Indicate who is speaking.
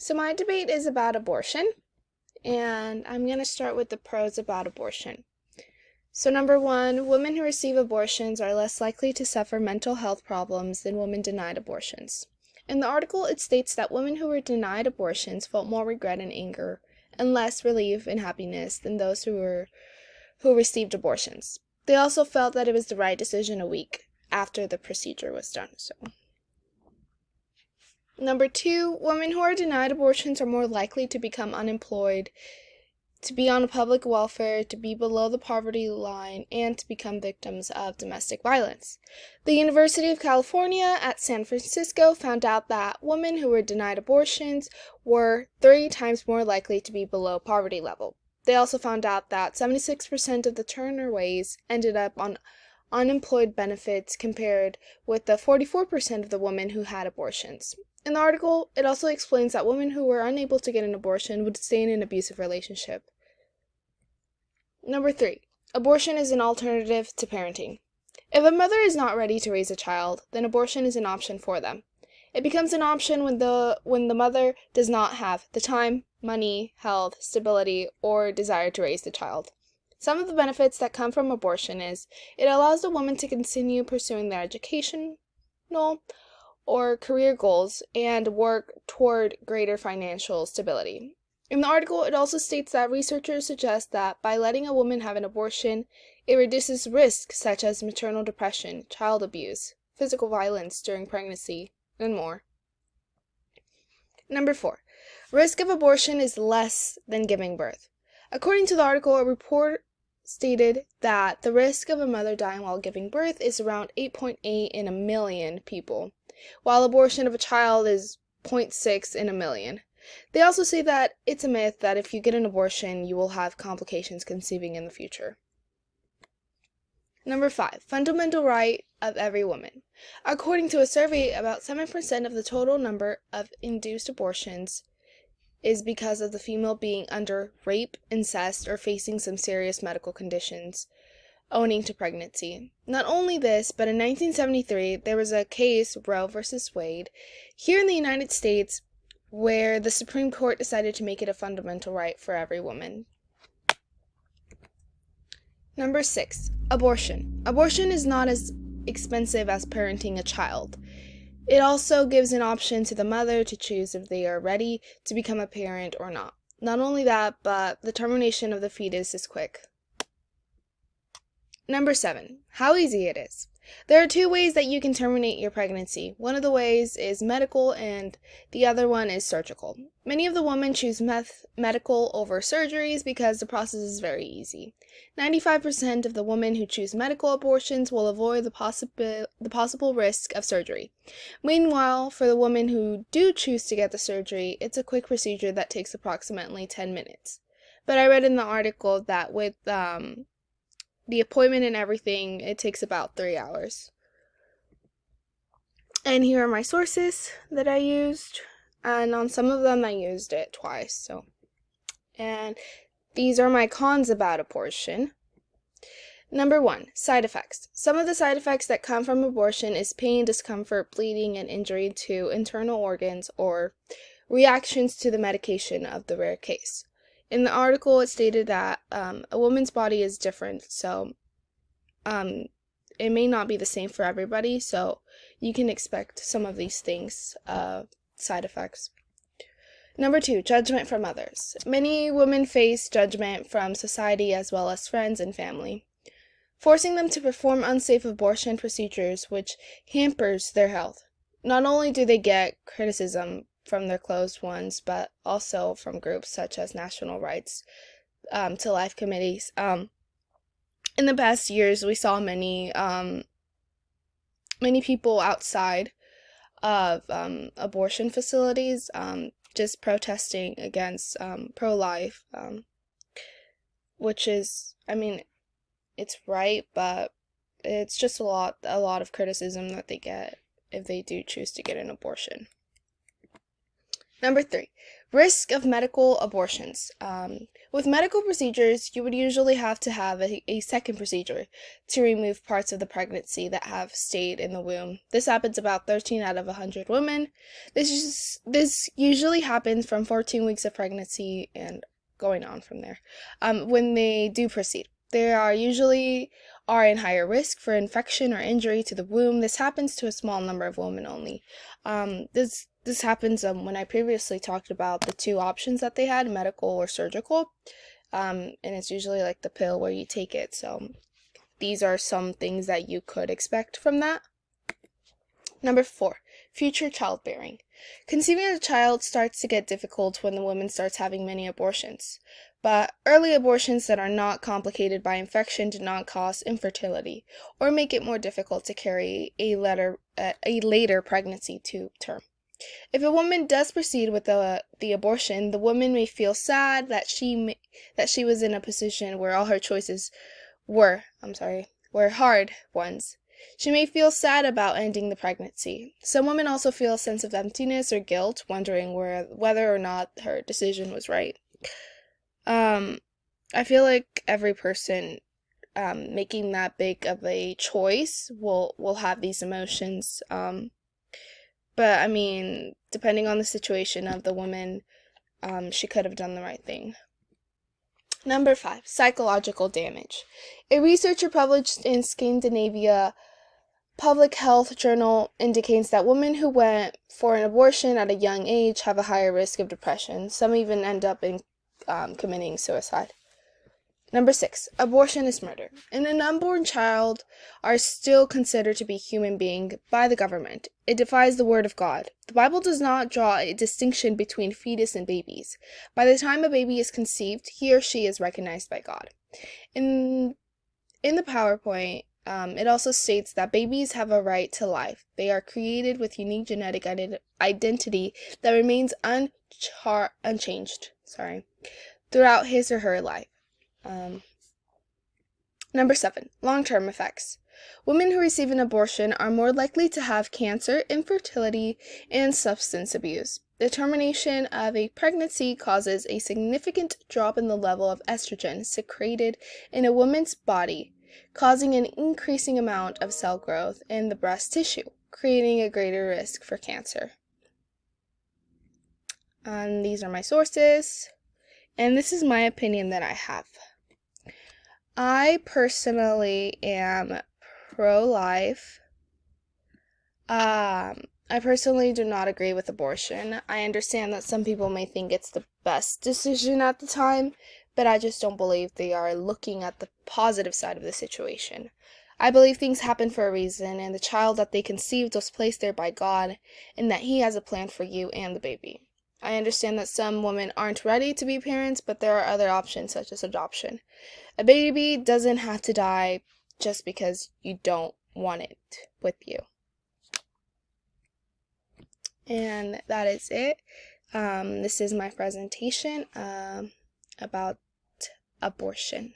Speaker 1: So my debate is about abortion, and I'm going to start with the pros about abortion. So number one, women who receive abortions are less likely to suffer mental health problems than women denied abortions. In the article, it states that women who were denied abortions felt more regret and anger, and less relief and happiness than those who received abortions. They also felt that it was the right decision a week after the procedure was done. Number two, women who are denied abortions are more likely to become unemployed, to be on public welfare, to be below the poverty line, and to become victims of domestic violence. The University of California at San Francisco found out that women who were denied abortions were 30 times more likely to be below poverty level. They also found out that 76% of the turnaways ended up on unemployed benefits compared with the 44% of the women who had abortions. In the article, it also explains that women who were unable to get an abortion would stay in an abusive relationship. Number three, abortion is an alternative to parenting. If a mother is not ready to raise a child, then abortion is an option for them. It becomes an option when the mother does not have the time, money, health, stability, or desire to raise the child. Some of the benefits that come from abortion is it allows the woman to continue pursuing their educational or career goals and work toward greater financial stability. In the article, it also states that researchers suggest that by letting a woman have an abortion, it reduces risks such as maternal depression, child abuse, physical violence during pregnancy, and more. Number four, risk of abortion is less than giving birth. According to the article, a report stated that the risk of a mother dying while giving birth is around 8.8 in a million people, while abortion of a child is 0.6 in a million. They also say that it's a myth that if you get an abortion, you will have complications conceiving in the future. Number five, fundamental right of every woman. According to a survey, about 7% of the total number of induced abortions is because of the female being under rape, incest, or facing some serious medical conditions owing to pregnancy. Not only this, but in 1973, there was a case, Roe versus Wade, here in the United States, where the Supreme Court decided to make it a fundamental right for every woman. Number six, abortion. Abortion is not as expensive as parenting a child. It also gives an option to the mother to choose if they are ready to become a parent or not. Not only that, but the termination of the fetus is quick. Number seven, how easy it is. There are two ways that you can terminate your pregnancy. One of the ways is medical and the other one is surgical. Many of the women choose medical over surgeries because the process is very easy. 95% of the women who choose medical abortions will avoid the possible risk of surgery. Meanwhile, for the women who do choose to get the surgery, it's a quick procedure that takes approximately 10 minutes. But I read in the article that with the appointment and everything, it takes about 3 hours. And here are my sources that I used, and on some of them I used it twice. And these are my cons about abortion. Number one, side effects. Some of the side effects that come from abortion is pain, discomfort, bleeding, and injury to internal organs or reactions to the medication of the rare case. In the article, it stated that a woman's body is different, so it may not be the same for everybody, so you can expect some of these things, side effects. Number two, judgment from others. Many women face judgment from society as well as friends and family, forcing them to perform unsafe abortion procedures, which hampers their health. Not only do they get criticism from their close ones, but also from groups such as National Rights to Life committees. In the past years, we saw many people outside of abortion facilities just protesting against pro-life, which is, it's right, but it's just a lot of criticism that they get if they do choose to get an abortion. Number 3, risk of medical abortions. With medical procedures, you would usually have to have a second procedure to remove parts of the pregnancy that have stayed in the womb. This happens about 13 out of 100 women. This usually happens from 14 weeks of pregnancy and going on from there. When they do proceed, they are usually in higher risk for infection or injury to the womb. This happens to a small number of women only. This happens when I previously talked about the two options that they had, medical or surgical. And it's usually like the pill where you take it. So these are some things that you could expect from that. Number 4, future childbearing. Conceiving a child starts to get difficult when the woman starts having many abortions. But early abortions that are not complicated by infection do not cause infertility or make it more difficult to carry a later pregnancy to term. If a woman does proceed with the abortion, the woman may feel sad that she was in a position where all her choices were hard ones. She may feel sad about ending the pregnancy. Some women also feel a sense of emptiness or guilt, wondering whether or not her decision was right. I feel like every person making that big of a choice will have these emotions. But I mean, depending on the situation of the woman, she could have done the right thing. Number 5, psychological damage. A researcher published in Scandinavia Public Health Journal indicates that women who went for an abortion at a young age have a higher risk of depression. Some even end up committing suicide. Number 6, abortion is murder. An unborn child are still considered to be human being by the government. It defies the word of God. The Bible does not draw a distinction between fetus and babies. By the time a baby is conceived, he or she is recognized by God. In the PowerPoint, it also states that babies have a right to life. They are created with unique genetic identity that remains unchanged throughout his or her life. Number 7, long-term effects. Women who receive an abortion are more likely to have cancer, infertility, and substance abuse. The termination of a pregnancy causes a significant drop in the level of estrogen secreted in a woman's body, causing an increasing amount of cell growth in the breast tissue, creating a greater risk for cancer. And these are my sources, and this is my opinion that I have. I personally am pro-life. I personally do not agree with abortion. I understand that some people may think it's the best decision at the time, but I just don't believe they are looking at the positive side of the situation. I believe things happen for a reason, and the child that they conceived was placed there by God, and that He has a plan for you and the baby. I understand that some women aren't ready to be parents, but there are other options such as adoption. A baby doesn't have to die just because you don't want it with you. And that is it. This is my presentation about abortion.